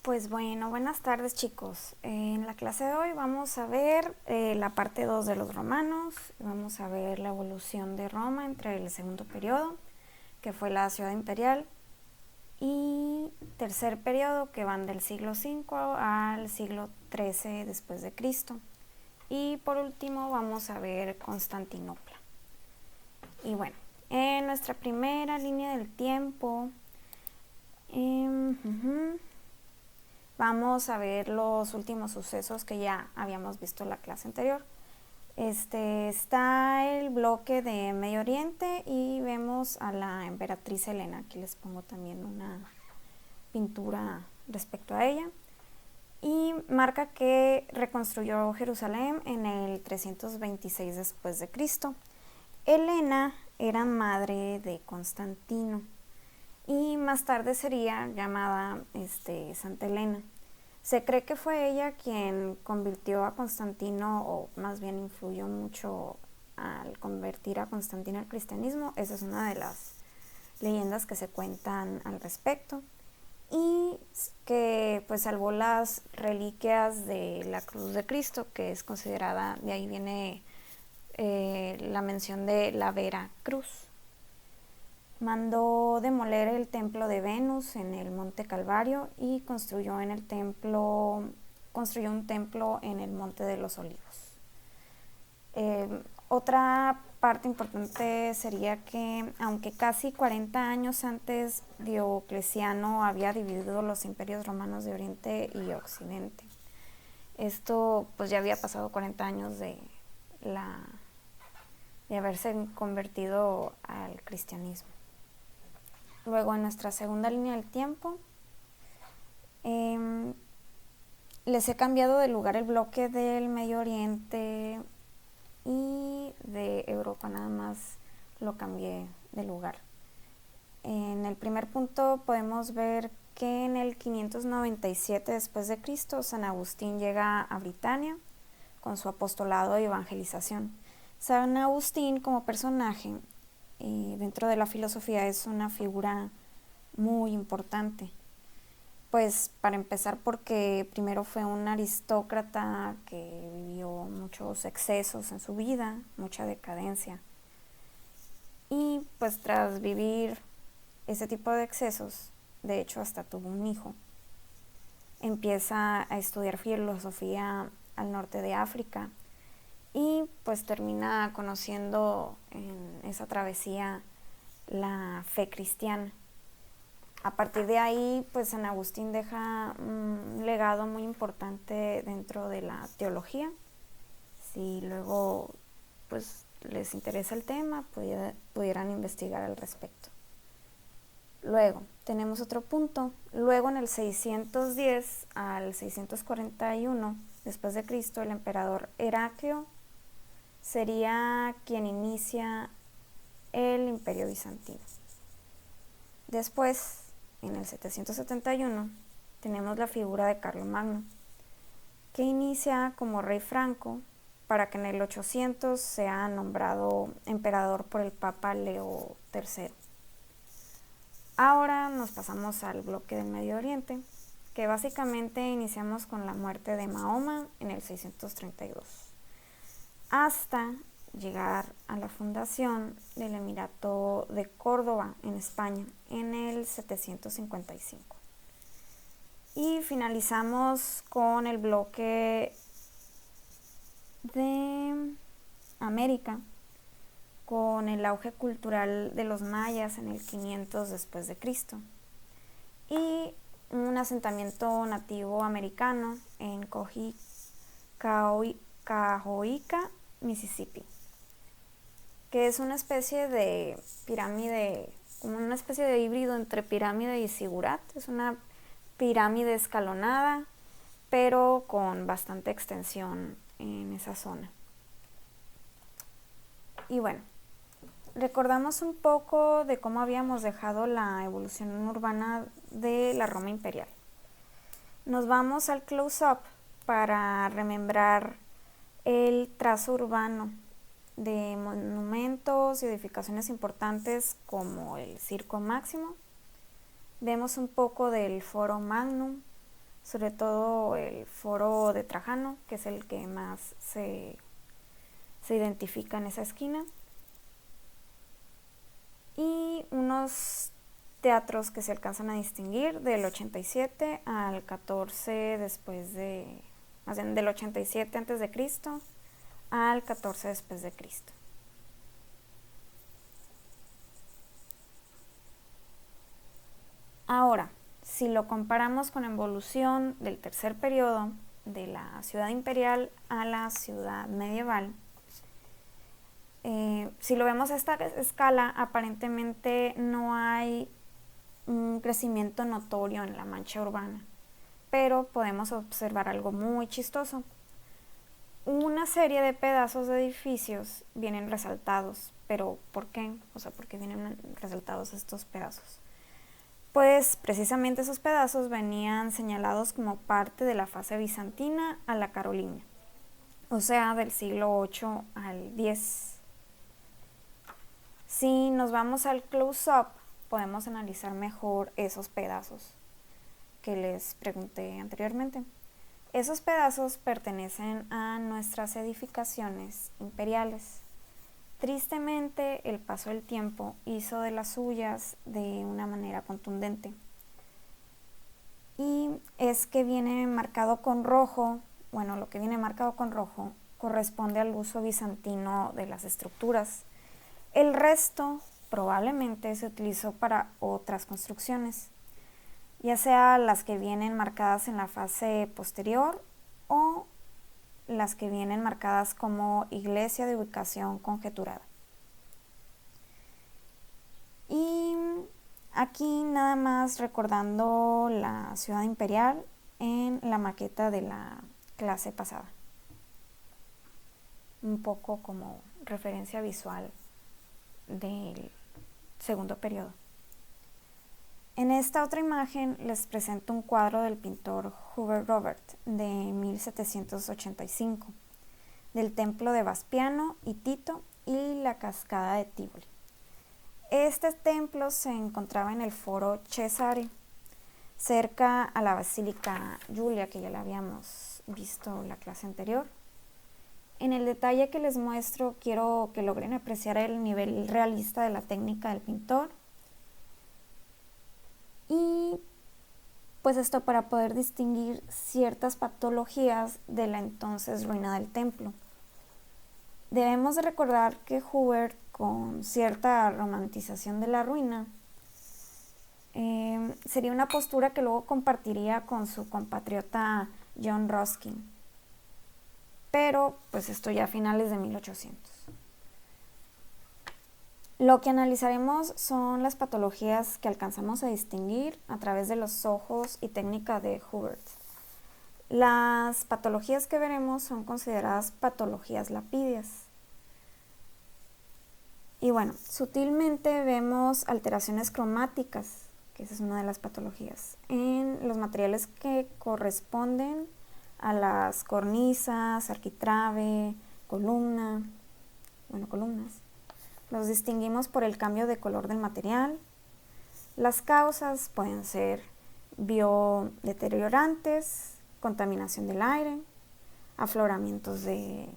Pues bueno, buenas tardes chicos. En la clase de hoy vamos a ver la parte 2 de los romanos, vamos a ver la evolución de Roma entre el segundo periodo, que fue la ciudad imperial, y tercer periodo, que van del siglo V al siglo XIII después de Cristo. Y por último vamos a ver Constantinopla. Y bueno, en nuestra primera línea del tiempo, vamos a ver los últimos sucesos que ya habíamos visto en la clase anterior. Está el bloque de Medio Oriente y vemos a la emperatriz Helena. Aquí les pongo también una pintura respecto a ella. Y marca que reconstruyó Jerusalén en el 326 después de Cristo. Helena era madre de Constantino y más tarde sería llamada Santa Helena. Se cree que fue ella quien convirtió a Constantino, o más bien influyó mucho al convertir a Constantino al cristianismo. Esa es una de las leyendas que se cuentan al respecto, y que pues salvó las reliquias de la cruz de Cristo, que es considerada, de ahí viene la mención de la Vera Cruz. Mandó demoler el templo de Venus en el Monte Calvario y construyó un templo en el Monte de los Olivos. Otra parte importante sería que, aunque casi 40 años antes Diocleciano había dividido los imperios romanos de Oriente y Occidente, esto pues ya había pasado 40 años de haberse convertido al cristianismo. Luego, en nuestra segunda línea del tiempo, les he cambiado de lugar el bloque del Medio Oriente y de Europa, nada más lo cambié de lugar. En el primer punto podemos ver que en el 597 después de Cristo, San Agustín llega a Britania con su apostolado de evangelización. San Agustín, como personaje dentro de la filosofía, es una figura muy importante. Pues para empezar, porque primero fue un aristócrata que vivió muchos excesos en su vida, mucha decadencia. Y pues tras vivir ese tipo de excesos, de hecho hasta tuvo un hijo, empieza a estudiar filosofía al norte de África y pues termina conociendo en esa travesía la fe cristiana. A partir de ahí, pues San Agustín deja un legado muy importante dentro de la teología. Si luego pues les interesa el tema, pudieran investigar al respecto. Luego tenemos otro punto. Luego, en el 610 al 641 después de Cristo, el emperador Heraclio sería quien inicia el Imperio Bizantino. Después, en el 771, tenemos la figura de Carlomagno, que inicia como rey franco para que en el 800 sea nombrado emperador por el Papa Leo III. Ahora nos pasamos al bloque del Medio Oriente, que básicamente iniciamos con la muerte de Mahoma en el 632, hasta llegar a la fundación del Emirato de Córdoba en España en el 755. Y finalizamos con el bloque de América, con el auge cultural de los mayas en el 500 después de Cristo y un asentamiento nativo americano en Cahoica, Mississippi, que es una especie de pirámide, como una especie de híbrido entre pirámide y zigurat. Es una pirámide escalonada, pero con bastante extensión en esa zona. Y bueno, recordamos un poco de cómo habíamos dejado la evolución urbana de la Roma imperial. Nos vamos al close-up para remembrar el trazo urbano de monumentos y edificaciones importantes como el Circo Máximo. Vemos un poco del Foro Magnum, sobre todo el foro de Trajano, que es el que más se identifica en esa esquina, y unos teatros que se alcanzan a distinguir del 87 al 14 más bien del 87 antes de Cristo al 14 después de Cristo. Ahora, si lo comparamos con la evolución del tercer periodo, de la ciudad imperial a la ciudad medieval, si lo vemos a esta escala, aparentemente no hay un crecimiento notorio en la mancha urbana, pero podemos observar algo muy chistoso. Una serie de pedazos de edificios vienen resaltados, pero ¿por qué? O sea, ¿por qué vienen resaltados estos pedazos? Pues precisamente esos pedazos venían señalados como parte de la fase bizantina a la carolina, o sea, del siglo VIII al X. Si nos vamos al close-up, podemos analizar mejor esos pedazos que les pregunté anteriormente. Esos pedazos pertenecen a nuestras edificaciones imperiales. Tristemente, el paso del tiempo hizo de las suyas de una manera contundente. Y es que viene marcado con rojo, bueno, lo que viene marcado con rojo corresponde al uso bizantino de las estructuras. El resto probablemente se utilizó para otras construcciones, ya sea las que vienen marcadas en la fase posterior o las que vienen marcadas como iglesia de ubicación conjeturada. Y aquí nada más recordando la ciudad imperial en la maqueta de la clase pasada, un poco como referencia visual del segundo periodo. En esta otra imagen les presento un cuadro del pintor Hubert Robert de 1785, del templo de Vaspiano y Tito y la cascada de Tivoli. Este templo se encontraba en el foro Cesare, cerca a la Basílica Giulia, que ya la habíamos visto en la clase anterior. En el detalle que les muestro quiero que logren apreciar el nivel realista de la técnica del pintor. Y pues esto para poder distinguir ciertas patologías de la entonces ruina del templo. Debemos de recordar que Hubert, con cierta romantización de la ruina, sería una postura que luego compartiría con su compatriota John Ruskin, pero pues esto ya a finales de 1800. Lo que analizaremos son las patologías que alcanzamos a distinguir a través de los ojos y técnica de Hubert. Las patologías que veremos son consideradas patologías lapídeas. Y bueno, sutilmente vemos alteraciones cromáticas, que esa es una de las patologías, en los materiales que corresponden a las cornisas, arquitrabe, columnas. Los distinguimos por el cambio de color del material. Las causas pueden ser biodeteriorantes, contaminación del aire, afloramientos del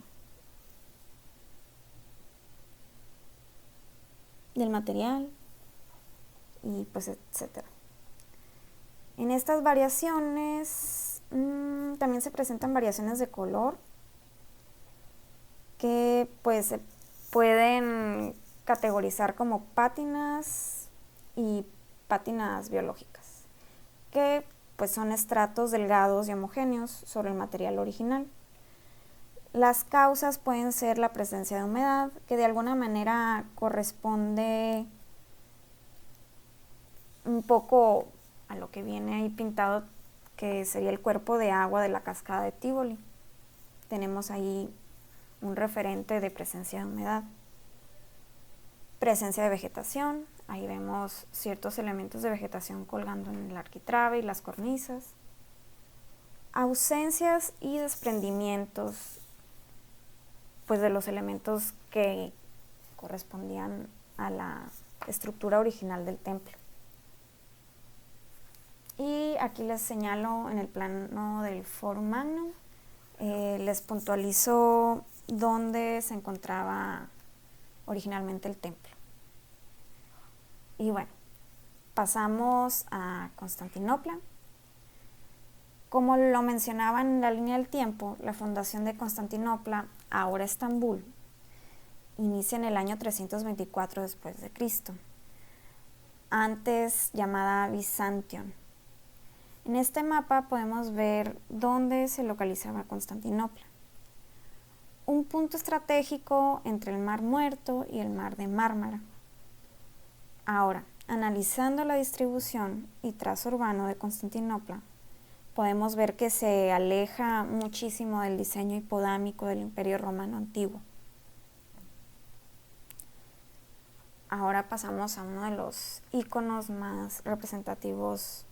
material y pues etcétera. En estas variaciones también se presentan variaciones de color que pues se pueden categorizar como pátinas y pátinas biológicas, que pues son estratos delgados y homogéneos sobre el material original. Las causas pueden ser la presencia de humedad, que de alguna manera corresponde un poco a lo que viene ahí pintado, que sería el cuerpo de agua de la cascada de Tivoli. Tenemos ahí un referente de presencia de humedad. Presencia de vegetación, ahí vemos ciertos elementos de vegetación colgando en el arquitrabe y las cornisas. Ausencias y desprendimientos pues de los elementos que correspondían a la estructura original del templo. Y aquí les señalo en el plano del Forum Magnum, les puntualizo dónde se encontraba originalmente el templo. Y bueno, pasamos a Constantinopla. Como lo mencionaba en la línea del tiempo, la fundación de Constantinopla, ahora Estambul, inicia en el año 324 después de Cristo, antes llamada Bizantion. En este mapa podemos ver dónde se localizaba Constantinopla. Un punto estratégico entre el Mar Muerto y el Mar de Mármara. Ahora, analizando la distribución y trazo urbano de Constantinopla, podemos ver que se aleja muchísimo del diseño hipodámico del Imperio Romano Antiguo. Ahora pasamos a uno de los íconos más representativos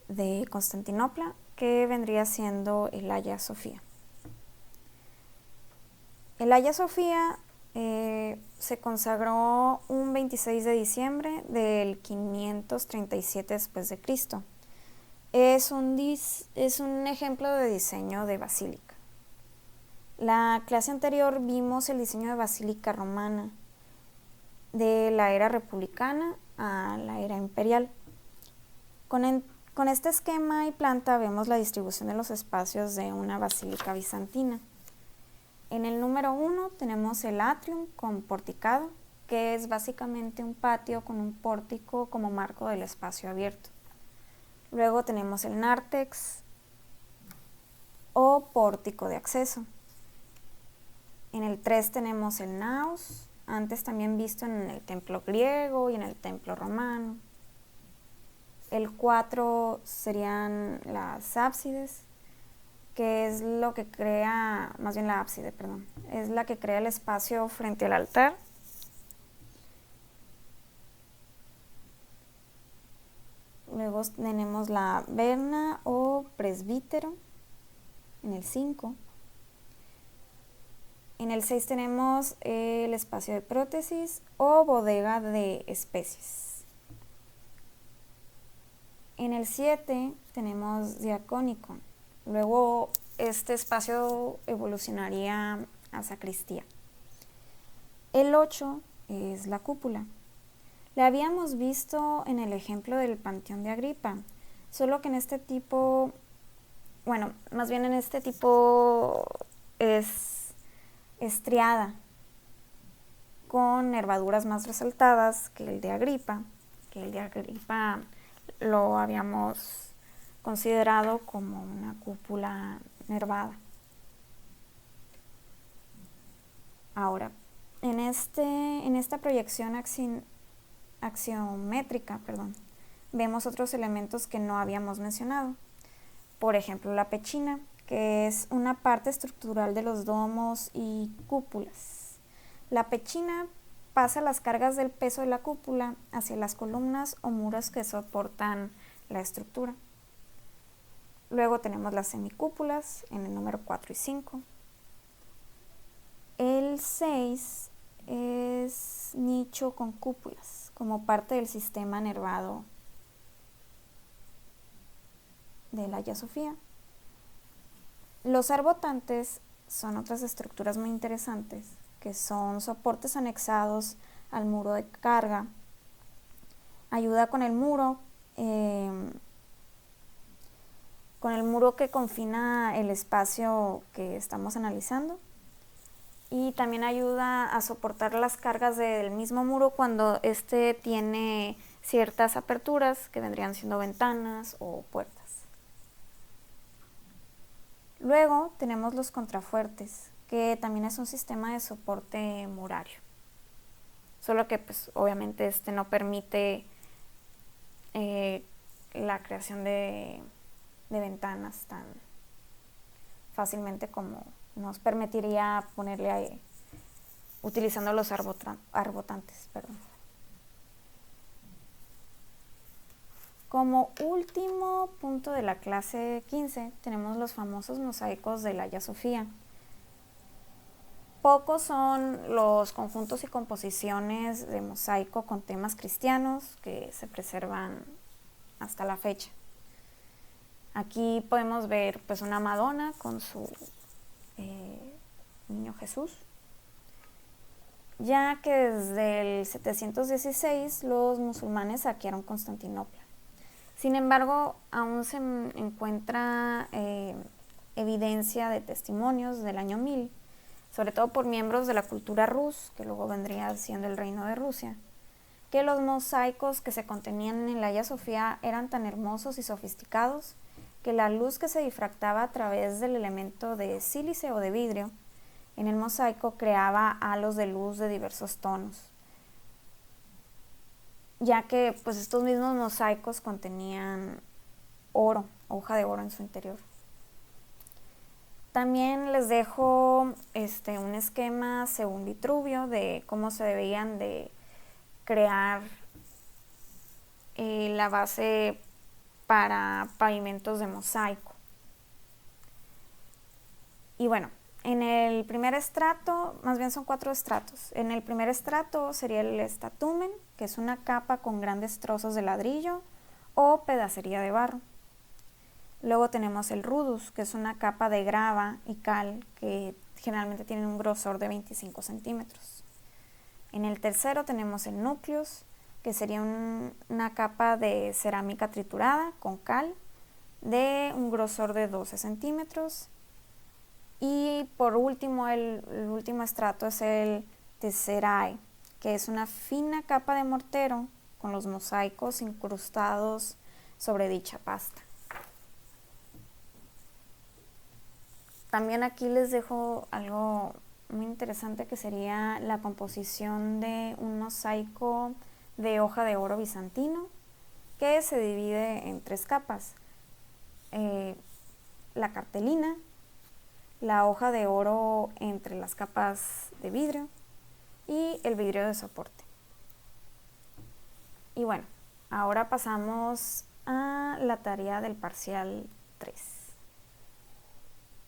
de Constantinopla, que vendría siendo el Hagia Sofía. El Hagia Sofía se consagró un 26 de diciembre del 537 después de Cristo. Es un ejemplo de diseño de basílica. La clase anterior vimos el diseño de basílica romana de la era republicana a la era imperial. Con este esquema y planta vemos la distribución de los espacios de una basílica bizantina. En el número 1 tenemos el atrium con porticado, que es básicamente un patio con un pórtico como marco del espacio abierto. Luego tenemos el nártex o pórtico de acceso. En el 3 tenemos el naos, antes también visto en el templo griego y en el templo romano. El 4 serían las ábsides, que es lo que crea, más bien la ábside, perdón, es la que crea el espacio frente al altar. Luego tenemos la verna o presbítero en el 5. En el 6 tenemos el espacio de prótesis o bodega de especies. En el 7 tenemos diacónico. Luego este espacio evolucionaría a sacristía. El 8 es la cúpula. La habíamos visto en el ejemplo del Panteón de Agripa, solo que en este tipo, es estriada, con nervaduras más resaltadas que el de Agripa, lo habíamos considerado como una cúpula nervada. Ahora, en esta proyección axiométrica, vemos otros elementos que no habíamos mencionado. Por ejemplo, la pechina, que es una parte estructural de los domos y cúpulas. La pechina pasa las cargas del peso de la cúpula hacia las columnas o muros que soportan la estructura. Luego tenemos las semicúpulas en el número 4 y 5. El 6 es nicho con cúpulas, como parte del sistema nervado de la Hagia Sofía. Los arbotantes son otras estructuras muy interesantes, que son soportes anexados al muro de carga. Ayuda con el muro que confina el espacio que estamos analizando, y también ayuda a soportar las cargas del mismo muro cuando éste tiene ciertas aperturas que vendrían siendo ventanas o puertas. Luego tenemos los contrafuertes, que también es un sistema de soporte murario, solo que obviamente este no permite la creación de ventanas tan fácilmente como nos permitiría ponerle ahí, utilizando los arbotantes. Como último punto de la clase 15 tenemos los famosos mosaicos de la Hagia Sofía. Pocos son los conjuntos y composiciones de mosaico con temas cristianos que se preservan hasta la fecha. Aquí podemos ver pues una Madonna con su niño Jesús, ya que desde el 716 los musulmanes saquearon Constantinopla. Sin embargo, aún se encuentra evidencia de testimonios del año 1000, sobre todo por miembros de la cultura rus, que luego vendría siendo el reino de Rusia, que los mosaicos que se contenían en la Hagia Sofía eran tan hermosos y sofisticados que la luz que se difractaba a través del elemento de sílice o de vidrio en el mosaico creaba halos de luz de diversos tonos, ya que pues estos mismos mosaicos contenían oro, hoja de oro en su interior. También les dejo un esquema según Vitruvio de cómo se debían de crear la base para pavimentos de mosaico. Y bueno, en el primer estrato, más bien son 4 estratos. En el primer estrato sería el statumen, que es una capa con grandes trozos de ladrillo o pedacería de barro. Luego tenemos el rudus, que es una capa de grava y cal que generalmente tienen un grosor de 25 centímetros. En el tercero tenemos el nucleus, que sería una capa de cerámica triturada con cal de un grosor de 12 centímetros. Y por último, el último estrato es el tesserae, que es una fina capa de mortero con los mosaicos incrustados sobre dicha pasta. También aquí les dejo algo muy interesante que sería la composición de un mosaico de hoja de oro bizantino que se divide en 3 capas. La cartelina, la hoja de oro entre las capas de vidrio y el vidrio de soporte. Y bueno, ahora pasamos a la tarea del parcial 3,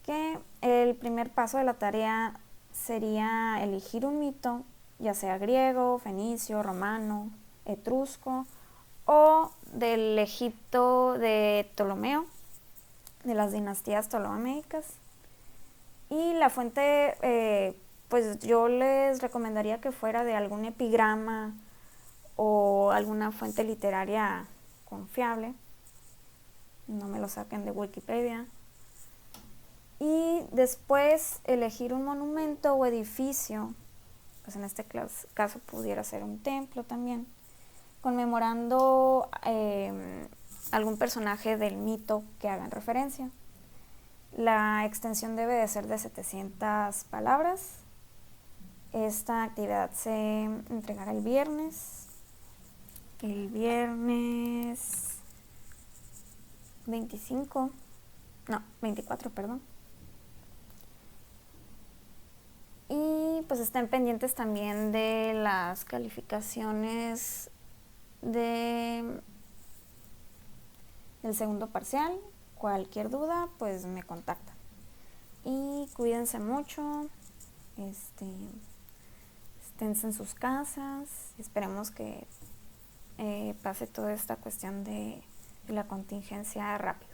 que el primer paso de la tarea sería elegir un mito, ya sea griego, fenicio, romano, etrusco o del Egipto de Ptolomeo, de las dinastías ptolomeicas. Y la fuente, pues yo les recomendaría que fuera de algún epigrama o alguna fuente literaria confiable. No me lo saquen de Wikipedia. Y después elegir un monumento o edificio, pues en este caso pudiera ser un templo también, conmemorando algún personaje del mito que hagan referencia. La extensión debe de ser de 700 palabras. Esta actividad se entregará el viernes 24, perdón. Y pues estén pendientes también de las calificaciones del segundo parcial. Cualquier duda, pues me contactan. Y cuídense mucho, esténse en sus casas. Esperemos que pase toda esta cuestión de la contingencia rápido.